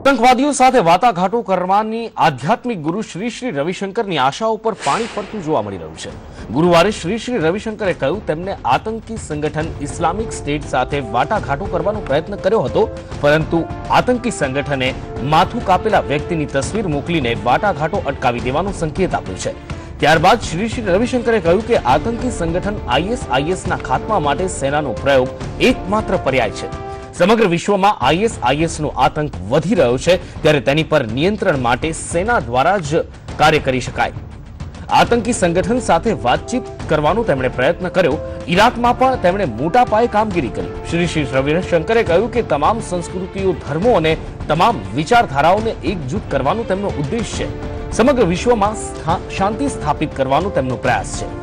આતંકવાદીઓ સાથે વાટાઘાટો કરવાની આધ્યાત્મિક ગુરુ શ્રી શ્રી રવિશંકરની આશાઓ પર પાણી ફરતું જોવા મળી રહ્યું છે। ગુરુવારે શ્રી શ્રી રવિશંકરે કહ્યું તેમને આતંકી સંગઠન ઇસ્લામિક સ્ટેટ સાથે વાટાઘાટો કરવાનો પ્રયત્ન કર્યો હતો, પરંતુ આતંકી સંગઠને માથું કાપેલા વ્યક્તિની તસવીર મોકલીને વાટાઘાટો અટકાવી દેવાનો સંકેત આપ્યો છે। ત્યારબાદ શ્રી શ્રી રવિશંકરે કહ્યું કે આતંકી સંગઠન આઈએસઆઈએસના ખાત્મા માટે સેનાનો પ્રયોગ એકમાત્ર પર્યાય છે। સમગ્ર વિશ્વમાં આઈએસઆઈએસનો આતંક વધી રહ્યો છે, ત્યારે તેની પર નિયંત્રણ માટે સેના દ્વારા જ કાર્ય કરી શકાય। આતંકી સંગઠન સાથે વાતચીત કરવાનો તેમણે પ્રયત્ન કર્યો। ઇરાકમાં પણ તેમણે મોટા પાયે કામગીરી કરી। શ્રી શ્રી રવિશંકરે કહ્યું કે તમામ સંસ્કૃતિઓ, ધર્મો અને તમામ વિચારધારાઓને એકજૂથ કરવાનો તેમનો ઉદ્દેશ છે। સમગ્ર વિશ્વમાં શાંતિ સ્થાપિત કરવાનો તેમનો પ્રયાસ છે।